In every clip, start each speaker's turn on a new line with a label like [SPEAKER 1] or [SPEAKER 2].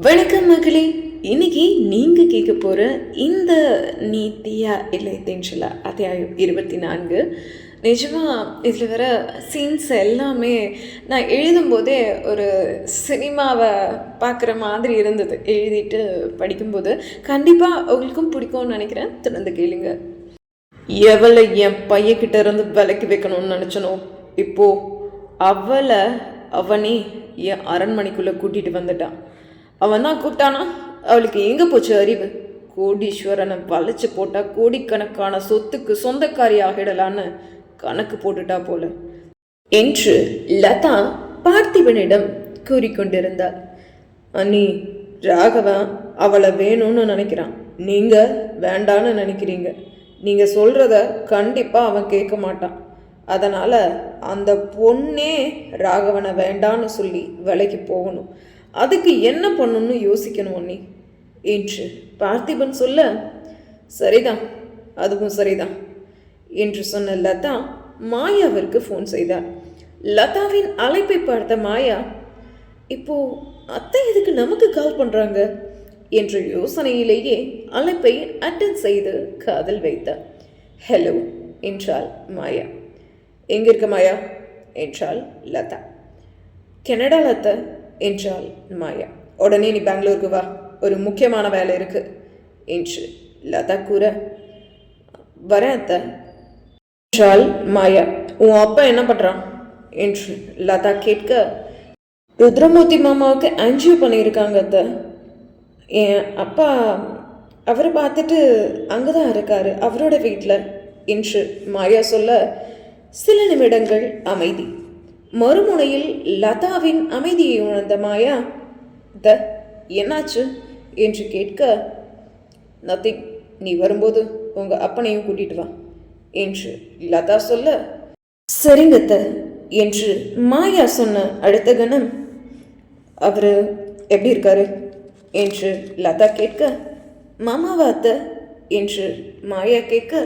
[SPEAKER 1] வணக்கம் மகளே. இன்னைக்கு நீங்கள் கேட்க போகிற இந்த நீத்தியா இல்லை தென்ஷலா அத்தியாயம் 24. நிஜமாக இதில் வர சீன்ஸ் எல்லாமே நான் எழுதும்போதே ஒரு சினிமாவை பார்க்குற மாதிரி இருந்தது. எழுதிட்டு படிக்கும்போது கண்டிப்பாக உங்களுக்கும் பிடிக்கும்னு நினைக்கிறேன். திறந்து கேளுங்க. எவளை என் பையன்கிட்ட இருந்து விலைக்கு வைக்கணும்னு நினச்சனோ, இப்போது அவனே என் அரண்மனைக்குள்ளே கூட்டிகிட்டு வந்துட்டான். அவன் தான் கூப்பிட்டானா? அவளுக்கு எங்கே போச்சு அறிவு? கோடீஸ்வரனை வளைச்சு போட்டால் கோடிக்கணக்கான சொத்துக்கு சொந்தக்காரி ஆகிடலான்னு கணக்கு போட்டுட்டா போல என்று லதா பார்த்திபனிடம் கூறிக்கொண்டிருந்தாள். அண்ணி, ராகவன் அவளை வேணும்னு நினைக்கிறான், நீங்கள் வேண்டான்னு நினைக்கிறீங்க. நீங்கள் சொல்கிறத கண்டிப்பாக அவன் கேட்க மாட்டான். அதனால் அந்த பொண்ணே ராகவனை வேண்டான்னு சொல்லி விலைக்கு போகணும். அதுக்கு என்ன பண்ணணும்னு யோசிக்கணும் அண்ணி என்று பார்த்திபன் சொல்ல, சரிதான், அதுவும் சரிதான் என்று சொன்ன லதா மாயாவிற்கு ஃபோன் செய்தார். லதாவின் அழைப்பை பார்த்த மாயா, இப்போ அத்தை எதுக்கு நமக்கு கால் பண்ணுறாங்க என்ற யோசனையிலேயே அழைப்பை அட்டன் செய்து காதில் வைத்தார். ஹலோ என்றாள் மாயா. எங்கே இருக்க மாயா என்றாள் லதா. கனடா லதா என்றாள் மாயா. உடனே நீ பெங்களூருக்கு வா, ஒரு முக்கியமான வேலை இருக்கு என்று லதா கூற, வரேன் அத்தை என்றாள் மாயா. உன் அப்பா என்ன பண்ணுறான் என்று லதா கேட்க, ருத்ரமூர்த்தி மாமாவுக்கு ஆன்ஜியோ பண்ணியிருக்காங்க அத்தை. என் அப்பா அவரை பார்த்துட்டு அங்கே தான் இருக்காரு, அவரோட வீட்டில் என்று மாயா சொல்ல, சில நிமிடங்கள் அமைதி. மறுமுனையில் லதாவின் அமைதியை உணர்ந்த மாயா, என்னாச்சு என்று கேட்க, நத்திங், நீ வரும்போது உங்கள் அப்பனையும் கூட்டிட்டு வா என்று லதா சொல்ல, சரிங்கத்த என்று மாயா சொன்ன அடுத்த கணம், அவர் எப்படி இருக்காரு என்று லதா கேட்க, மாமாவா அத்த என்று மாயா கேட்க,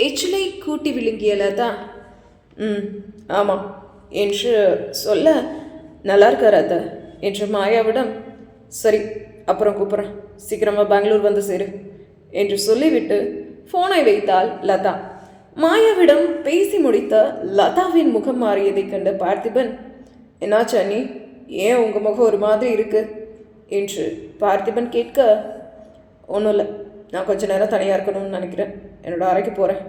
[SPEAKER 1] எச்சிலை கூட்டி விழுங்கிய லதா, ஆமாம் என்று சொல்ல, நல்லா இருக்கார் அத்தை என்று மாயாவிடம், சரி அப்புறம் கூப்பிட்றேன், சீக்கிரமாக பெங்களூர் வந்து சேரு என்று சொல்லிவிட்டு ஃபோனை வைத்தாள் லதா. மாயாவிடம் பேசி முடித்த லதாவின் முகம் மாறியதை கண்ட பார்த்திபன், என்னாச்சு அண்ணி, ஏன் உங்கள் முகம் ஒரு மாதிரி இருக்கு என்று பார்த்திபன் கேட்க, ஒன்றும் இல்லை, நான் கொஞ்ச நேரம் தனியாக இருக்கணும்னு நினைக்கிறேன், என்னோட அறைக்கு போகிறேன்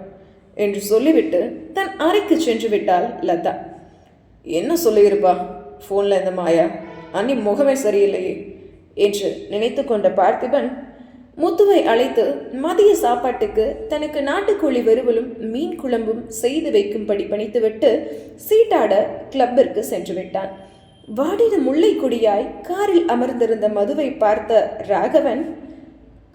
[SPEAKER 1] என்று சொல்லிவிட்டு தன் அறைக்கு சென்று விட்டாள் லதா. என்ன சொல்லியிருப்பா ஃபோனில் இந்த மாயா, அண்ணி முகமே சரியில்லையே என்று நினைத்து கொண்ட பார்த்திபன் முத்துவை அழைத்து மதிய சாப்பாட்டுக்கு தனக்கு நாட்டுக்கோழி வறுவலும் மீன் குழம்பும் செய்து வைக்கும்படி பணித்துவிட்டு சீட்டாட கிளப்பிற்கு சென்று விட்டான். வாடின முல்லை கொடியாய் காரில் அமர்ந்திருந்த மதுவை பார்த்த ராகவன்,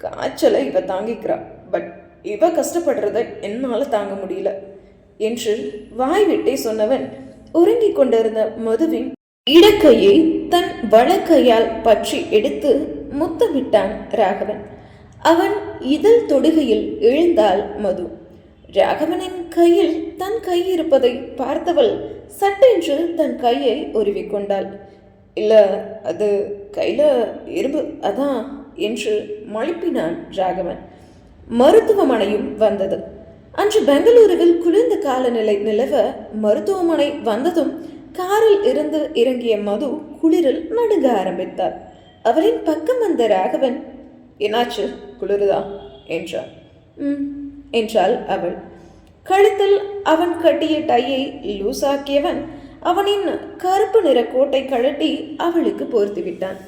[SPEAKER 1] காய்ச்சலை இவ தாங்கிக்கிறா, பட் இவ கஷ்டப்படுறத என்னால் தாங்க முடியல என்று வாய்விட்டே சொன்னவன் உறங்கிக் கொண்டிருந்த மதுவின் இடக்கையை தன் வலக்கையால் பற்றி எடுத்து முத்தமிட்டான் ராகவன். அவன் இதழ் தொடுகையில் எழுந்தாள் மது. ராகவனின் கையில் தன் கை இருப்பதை பார்த்தவள் சட்டென்று தன் கையை உருவிக்கொண்டாள். இல்லை, அது கையில் இரும்பு, அதான் என்று மழுப்பினான் ராகவன். மருத்துவமனையும் வந்தது. அன்று பெங்களூருவில் குளிர்ந்த காலநிலை நிலவ மருத்துவமனை வந்ததும் காரில் இருந்து இறங்கிய மது குளிரில் நடுங்க ஆரம்பித்தார். அவளின் பக்கம் வந்த ராகவன், என்னாச்சு, குளிருதா என்றார். என்றாள் அவள். கழுத்தில் அவன் கட்டிய டையை லூசாக்கியவன் அவனின் கருப்பு நிற கோட்டை கழட்டி அவளுக்கு போர்த்து விட்டான்.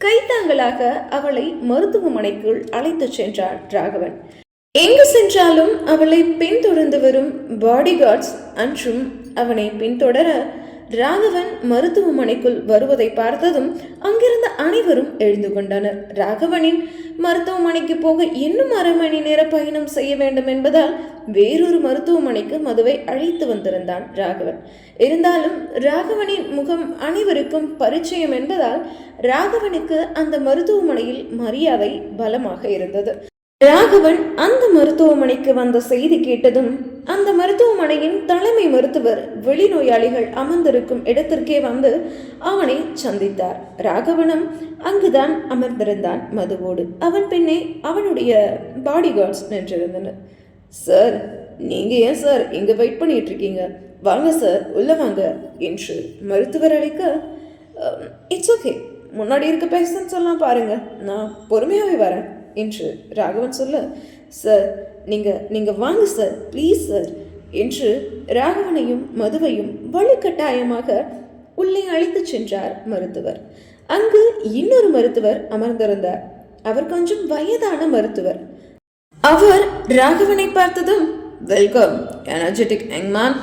[SPEAKER 1] கைத்தாங்களாக அவளை மருத்துவமனைக்குள் அழைத்து சென்றான் ராகவன். எங்கு சென்றாலும் அவளை பின்தொடர்ந்து வரும் பாடிகார்ட்ஸ் அன்றும் அவனை பின்தொடர ராகவன் மருத்துவமனைக்குள் வருவதை பார்த்ததும் அங்கிருந்த அனைவரும் எழுந்து கொண்டனர். ராகவனின் மருத்துவமனைக்கு போக இன்னும் 1/2 மணி நேர பயணம் செய்ய வேண்டும் என்பதால் வேறொரு மருத்துவமனைக்கு மதுவை அழைத்து வந்திருந்தான் ராகவன். இருந்தாலும் ராகவனின் முகம் அனைவருக்கும் பரிச்சயம் என்பதால் ராகவனுக்கு அந்த மருத்துவமனையில் மரியாதை பலமாக இருந்தது. ராகவன் அந்த மருத்துவமனைக்கு வந்த செய்தி கேட்டதும் அந்த மருத்துவமனையின் தலைமை மருத்துவர் வெளிநோயாளிகள் அமர்ந்திருக்கும் இடத்திற்கே வந்து அவனை சந்தித்தார். ராகவனும் அங்குதான் அமர்ந்திருந்தான் மதுவோடு. அவன் பின்னே அவனுடைய பாடி கார்ட்ஸ் நின்றிருந்தனர். சார், நீங்க ஏன் சார் இங்க வெயிட் பண்ணிட்டு இருக்கீங்க? வாங்க சார், உள்ள வாங்க என்று மருத்துவர் அழைக்க, இட்ஸ் ஓகே, முன்னாடி இருக்க பேஷண்ட்ஸ் எல்லாம் பாருங்க, நான் பொறுமையாகவே வரேன் என்று ராகவன் சொல்ல, சார் நீங்கள் வாங்க சார், ப்ளீஸ் சார் என்று ராகவனையும் மதுவையும் வலுக்கட்டாயமாக உள்ளே அழைத்து சென்றார் மருத்துவர். அங்கு இன்னொரு மருத்துவர் அமர்ந்திருந்தார். அவர் கொஞ்சம் வயதான மருத்துவர். அவர் ராகவனை பார்த்ததும், வெல்கம் எனர்ஜெட்டிக் யங்மேன்,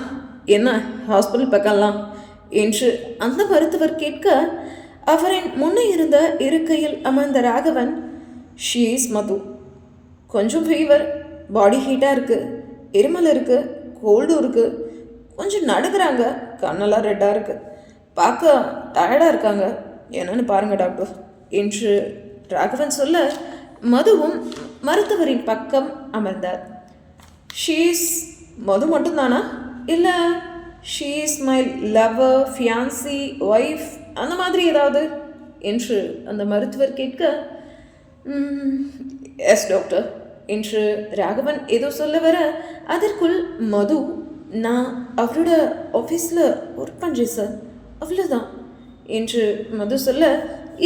[SPEAKER 1] என்ன ஹாஸ்பிட்டல் பக்கம்லாம் என்று அந்த மருத்துவர் கேட்க, அவரின் முன்னே இருந்த இருக்கையில் அமர்ந்த ராகவன், ஷீ இஸ் மது, கொஞ்சம் ஃபீவர், பாடி ஹீட்டாக இருக்குது, இருமல் இருக்குது, கோல்டும் இருக்குது, கொஞ்சம் நடுக்கிறாங்க, கண்ணெல்லாம் ரெட்டாக இருக்குது, பார்க்க டயர்டாக இருக்காங்க, என்னன்னு பாருங்கள் டாக்டர் என்று ராகவன் சொல்ல, மதுவும் மருத்துவரின் பக்கம் அமர்ந்தார். ஷீஸ் மது மட்டும்தானா, இல்லை she's my lower, fiancée, wife அந்த மாதிரி ஏதாவது என்று அந்த மருத்துவர் கேட்க, எஸ் டாக்டர் என்று ராகவன் ஏதோ சொல்ல வர, அதற்குள் மது, நான் அவரோட ஆஃபீஸில் ஒர்க் பண்ணுறேன் சார், அவ்வளோதான் என்று மது சொல்ல,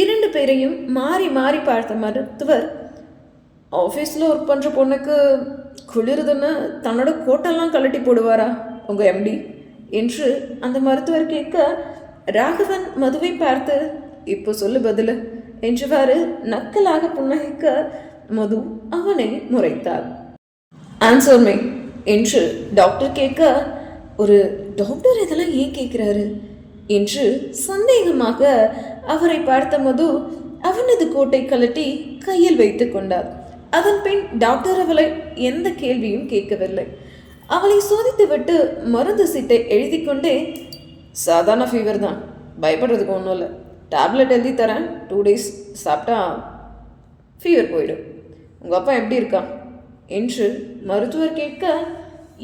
[SPEAKER 1] இரண்டு பேரையும் மாறி மாறி பார்த்த மருத்துவர், ஆஃபீஸில் ஒர்க் பண்ணுற பொண்ணுக்கு குளிருதுன்னு தன்னோட கோட்டெல்லாம் கழட்டி போடுவாரா உங்கள் எம்டி என்று அந்த மருத்துவர் கேட்க, ராகவன் மதுவை பார்த்து, இப்போ சொல்லு பதில் என்றவாறு நக்கலாக புன்னகைக்க, மது அவனை முறைத்தாள். ஆன்சர் மீ என்று டாக்டர் கேட்க, ஒரு டாக்டர் இதெல்லாம் ஏன் கேட்குறாரு என்று சந்தேகமாக அவரை பார்த்த மது அவனது கோட்டை கழட்டி கையில் வைத்து கொண்டார். அதன் பின் டாக்டர் அவளை எந்த கேள்வியும் கேட்கவில்லை. அவளை சோதித்துவிட்டு மருந்து சீட்டை எழுதி கொண்டே, சாதாரண ஃபீவர் தான், பயப்படுறதுக்கு ஒன்றும் இல்லை, டேப்லெட் எழுதி தரேன், 2 days சாப்பிட்டா ஃபீவர் போயிடும், உங்கள் அப்பா எப்படி இருக்கான் என்று மருத்துவர் கேட்க,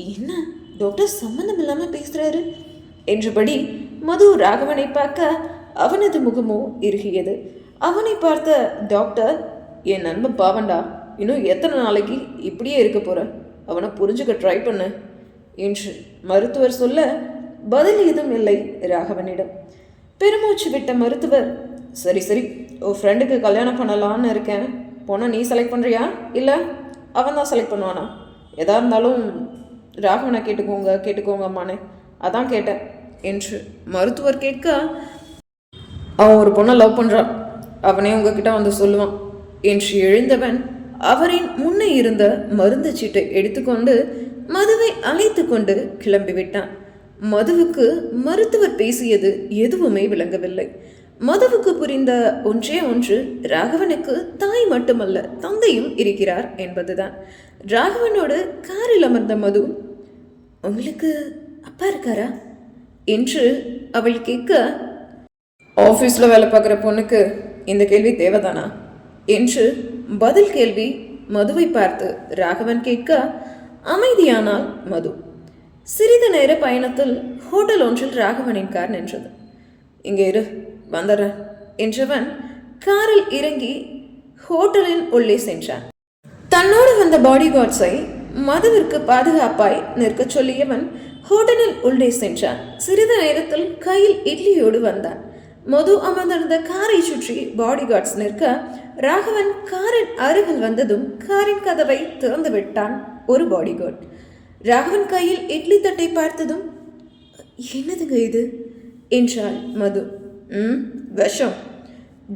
[SPEAKER 1] என்ன டாக்டர் சம்மந்தம் இல்லாமல் பேசுகிறாரு என்றபடி மது ராகவனை பார்க்க, அவனது முகமோ இறுகியது. அவனை பார்த்த டாக்டர், என் நண்பன் பாவண்டா, இன்னும் எத்தனை நாளைக்கு இப்படியே இருக்க போகிற, அவனை புரிஞ்சுக்க ட்ரை பண்ணு என்று மருத்துவர் சொல்ல, பதில் ஏதும் இல்லை ராகவனிடம். பெருமூச்சு விட்ட மருத்துவர், சரி சரி, உன் ஃப்ரெண்டுக்கு கல்யாணம் பண்ணலான்னு இருக்கேன், பொண்ணை நீ செலக்ட் பண்ணுறியா இல்லை அவன் தான் செலக்ட் பண்ணுவானா? எதா இருந்தாலும் ராகவனை கேட்டுக்கோங்க அம்மானே, அதான் கேட்டேன் என்று மருத்துவர் கேட்க, அவன் ஒரு பொண்ணை லவ் பண்ணுறான், அவனே உங்ககிட்ட வந்து சொல்லுவான் என்று எழுந்தவன் அவரின் முன்னே இருந்த மருந்து சீட்டை எடுத்துக்கொண்டு மதுவை அழைத்து கொண்டு கிளம்பிவிட்டான். மதுவுக்கு மருத்துவர் பேசியது எதுவுமே விளங்கவில்லை. மதுவுக்கு புரிந்த ஒன்றே ஒன்று, ராகவனுக்கு தாய் மட்டுமல்ல தந்தையும் இருக்கிறார் என்பதுதான். ராகவனோடு காரில் அமர்ந்த மது, உங்களுக்கு அப்பா இருக்காரா என்று அவள் கேட்க, ஆஃபீஸில் வேலை பார்க்குற பொண்ணுக்கு இந்த கேள்வி தேவைதானா என்று பதில் கேள்வி மதுவை பார்த்து ராகவன் கேட்க, அமைதியானால் மது. சிறிது நேர பயணத்தில் ஹோட்டல் ஒன்றில் ராகவனின் கார் நின்றது. இங்கே இரு, வந்துடுறேன் என்றவன் காரில் இறங்கி ஹோட்டலின் உள்ளே சென்றான். தன்னோடு வந்த பாடி கார்ட்ஸை மதுவிற்கு பாதுகாப்பாய் நிற்க சொல்லியவன் ஹோட்டலில் உள்ளே சென்றான். சிறிது நேரத்தில் கையில் இட்லியோடு வந்தான். மது அமர்ந்திருந்த காரை சுற்றி பாடி கார்ட்ஸ் நிற்க, ராகவன் காரின் அருகில் வந்ததும் காரின் கதவை திறந்து விட்டான் ஒரு பாடி கார்ட். ராகவன் கையில் இட்லி தட்டை பார்த்ததும், என்னதுங்க இது என்றாள் மது. விஷம்,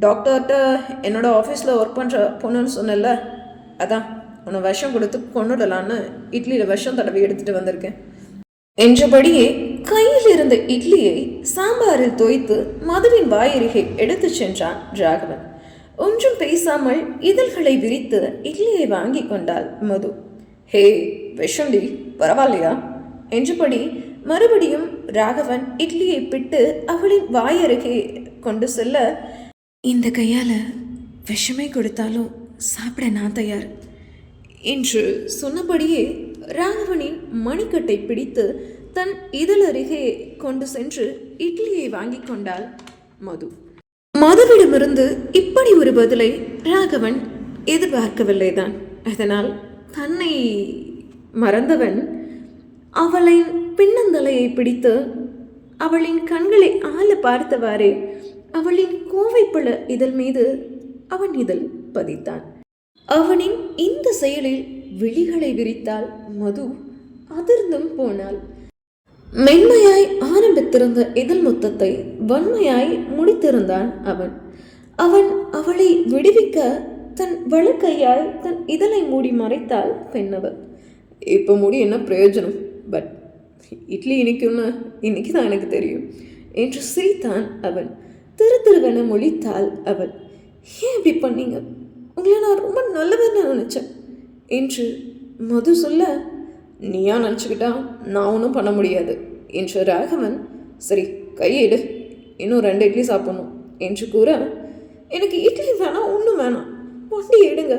[SPEAKER 1] டாக்டர்கிட்ட என்னோட ஆஃபீஸில் ஒர்க் பண்ணுற பொண்ணுன்னு சொன்னல, அதான் உன்னை விஷம் கொடுத்து கொண்டுடலான்னு இட்லியில் விஷம் தடவை எடுத்துகிட்டு வந்திருக்கேன் என்றபடியே கையில் இருந்த இட்லியை சாம்பாரில் தோய்த்து மதுவின் வாயருகே எடுத்து சென்றான் ராகவன். ஒன்றும் பேசாமல் இதழ்களை விரித்து இட்லியை வாங்கி கொண்டாள் மது. ஹே விஷண்டி, பரவாயில்லையா என்றபடி மறுபடியும் ராகவன் இட்லியை பிட்டு அவளின் வாயருகே கொண்டு செல்ல, இந்த கையால் விஷமே கொடுத்தாலும் சாப்பிட நான் தயார் என்று சொன்னபடியே ராகவனின் மணிக்கட்டை பிடித்து தன் இதழருகே கொண்டு சென்று இட்லியை வாங்கி கொண்டாள் மது. மதுவிடமிருந்து இப்படி ஒரு பதிலை ராகவன் எதிர்பார்க்கவில்லைதான். அதனால் தன்னை மறந்தவன் அவளின் பின்னந்தலையை பிடித்து அவளின் கண்களை ஆள பார்த்தவாறே அவளின் கோவைப்பழ இதழ் மீது அவன் இதழ் பதித்தான். அவனின் இந்த செயலில் விழிகளை விரித்தாள் மது. அதிர்ந்தும் போனாள். மென்மையாய் ஆரம்பித்திருந்த இதழ் மொத்தத்தை வன்மையாய் முடித்திருந்தான் அவன். அவன் அவளை விடுவிக்க தன் வலக்கையால் தன் இதழை மூடி மறைத்தாள் பெண்ணவள். இப்போ மூடி என்ன பிரயோஜனம்? பட் இட்லி இனிக்கும்னு இன்னைக்கு தான் எனக்கு தெரியும் என்று சிரித்தான் அவன். திருவென மொழித்தாள் அவள். ஏன் இப்படி பண்ணீங்க? உங்களை நான் ரொம்ப நல்லவன்னு நினச்சேன் என்று மது சொல்ல, நீயா நினச்சிக்கிட்டா நான் ஒன்றும் பண்ண முடியாது என்று ராகவன், சரி கையெடு, இன்னும் 2 இட்லி சாப்பிடணும் என்று கூற, எனக்கு இட்லி வேணாம், ஒன்றும் வேணாம், வண்டி எடுங்க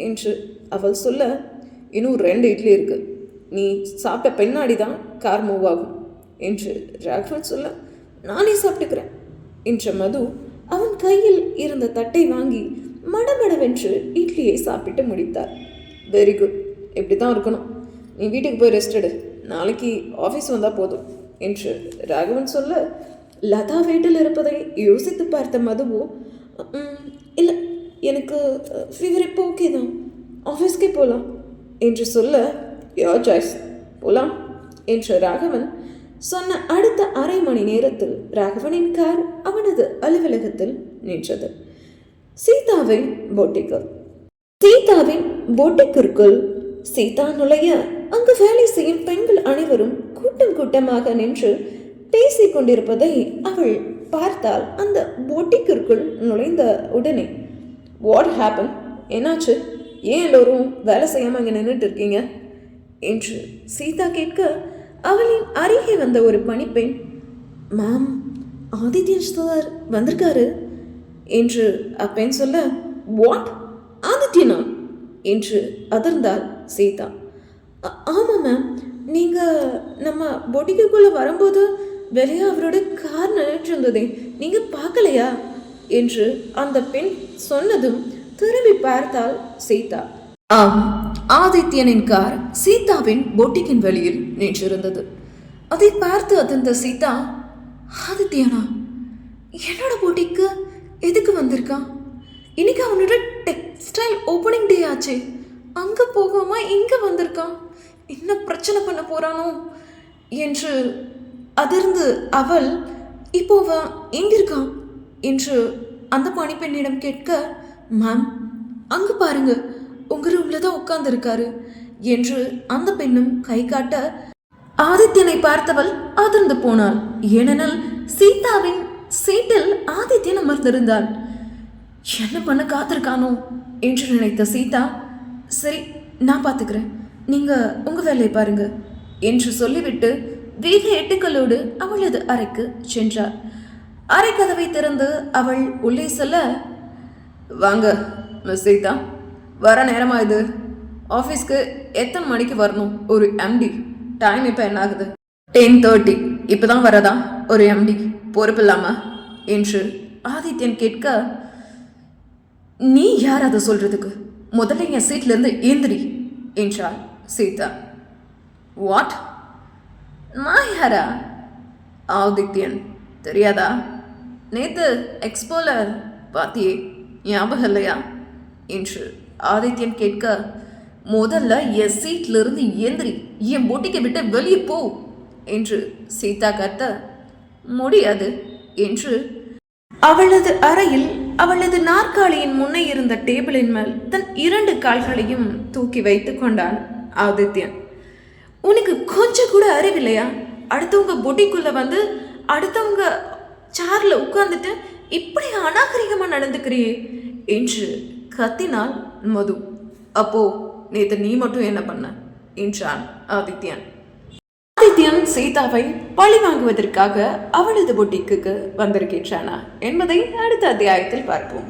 [SPEAKER 1] என்று அவள் சொல்ல, இன்னும் 2 இட்லி இருக்கு, நீ சாப்பிட்ட பின்னாடி தான் கார் மூவ் ஆகும் என்று ராகவன் சொல்ல, நானே சாப்பிட்டுக்கிறேன் என்ற மது அவன் கையில் இருந்த தட்டை வாங்கி மடமடவென்று இட்லியை சாப்பிட்டு முடித்தார். வெரி குட், இப்படி தான் இருக்கணும், நீ வீட்டுக்கு போய் ரெஸ்ட் எடு, நாளைக்கு ஆஃபீஸ் வந்தால் போதும் என்று ராகவன் சொல்ல, லதா வீட்டில் இருப்பதை யோசித்து பார்த்த மதுவோ, இல்லை எனக்கு ஃபீவர் இப்போ ஓகே தான், ஆஃபீஸ்க்கே போகலாம் என்று சொல்ல, யோர் சாய்ஸ், போகலாம் என்று ராகவன் சொன்ன அடுத்த அரை மணி நேரத்தில் ராகவனின் கார் அவனது அலுவலகத்தில் நின்றது. சீதாவின் போட்டிக்கிற்குள் சீதா நுழைய அங்கு வேலை செய்யும் பெண்கள் அனைவரும் கூட்டம் கூட்டமாக நின்று பேசிக் கொண்டிருப்பதை அவள் பார்த்தால் அந்த போட்டிக்கிற்குள் நுழைந்த உடனே, வாட் ஹேப்பன், என்னாச்சு, ஏன் எல்லோரும் வேலை செய்யாமல் அங்கே நின்றுட்டு இருக்கீங்க என்று சீதா கேட்க, அவளின் அருகே வந்த ஒரு பணிப்பெண், மேம் ஆதித்யன் சார் வந்திருக்காரு என்று அப்பெண் சொல்ல, வாட், ஆதித்யனா என்று அதிர்ந்தாள் சீதா. ஆமாம் மேம், நீங்கள் நம்ம பொட்டிக்குள்ளே வரும்போது வெளியே அவரோட கார் நின்றுட்டு இருந்ததே, நீங்கள் பார்க்கலையா என்று அந்த பெண் சொன்னதும் திரும்பி பார்த்தாள் சீதா. ஆம், ஆதித்யனின் கார் சீதாவின் பொட்டிக்கின் வெளியில் நின்றிருந்தது. அதை பார்த்து அதிர்ந்த சீதா, ஆதித்யனா என்னோட பொட்டிக்கு எதுக்கு வந்திருக்கான்? இன்னைக்கு அவனோட டெக்ஸ்டைல் ஓப்பனிங் டே ஆச்சு, அங்கே போகாம இங்கே வந்திருக்கான், என்ன பிரச்சனை பண்ண போறானோ என்று அதிர்ந்து அவள், இப்போ அவன் எங்க இருக்கான் என்று அந்த பணிப்பெண்ணிடம் கேட்க, மேம் அங்கே பாருங்க, உங்க ரூம்ல தான் உட்கார்ந்து இருக்காரு என்று அந்த பெண்ணும் கை காட்ட, ஆதித்யனை பார்த்தவள் அதிர்ந்து போனாள். ஏனெனில் சீதாவின் சீட்டில் ஆதித்யன் அமர்ந்திருந்தான். என்ன பண்ண காத்திருக்கானோ என்று நினைத்த சீதா, சரி நான் பார்த்துக்கிறேன், நீங்க உங்க வேலையை பாருங்க என்று சொல்லிவிட்டு வேக எட்டுக்களோடு அவளது அறைக்கு சென்றார். அறை கதவை திறந்து அவள் உள்ளே செல்ல, வாங்க மிஸ் சீதா, வர நேரமா இது, ஆஃபீஸ்க்கு எத்தனை மணிக்கு வரணும்? ஒரு எம்டி, டைம் இப்போ என்ன ஆகுது? 10:30, இப்போ தான் வரதா ஒரு எம்டி, பொறுப்பு இல்லாம என்று ஆதித்யன் கேட்க, நீ யார் அதை சொல்றதுக்கு? முதல்ல என் சீட்ல இருந்து ஏந்திரி என்றாள் சீதா. வாட், நான் யாரா? ஆதித்யன் தெரியாதா? நேத்து எக்ஸ்போல பாத்தியே, ஞாபகம் இல்லையா என்று ஆதித்யன் கேட்க, முதல்ல என் சீட்ல இருந்து ஏந்திரி, என் பொட்டிக்கை விட்டு வெளியே போ என்று சீதா கத்த, முடியாது என்று அவளது அறையில் அவளது நாற்காலியின் முன்னே இருந்த டேபிளின் மேல் தன் 2 கால்களையும் தூக்கி வைத்து கொண்டான் ஆதித்யன். உனக்கு கொஞ்சம் கூட அறிவில்லையா? அடுத்தவங்க பொட்டிக்குள்ள வந்து அடுத்தவங்க சேர்ல உட்கார்ந்துட்டு இப்படி அநாகரிகமா நடந்துக்கிறியே என்று கத்தினாள் மது. அப்போ நேத்து நீ மட்டும் என்ன பண்ண என்றான் ஆதித்யன். ஆதித்யன் சீதாவை பழி வாங்குவதற்காக அவளது பொட்டிக்கு வந்திருக்கின்றானா என்பதை அடுத்த அத்தியாயத்தில் பார்ப்போம்.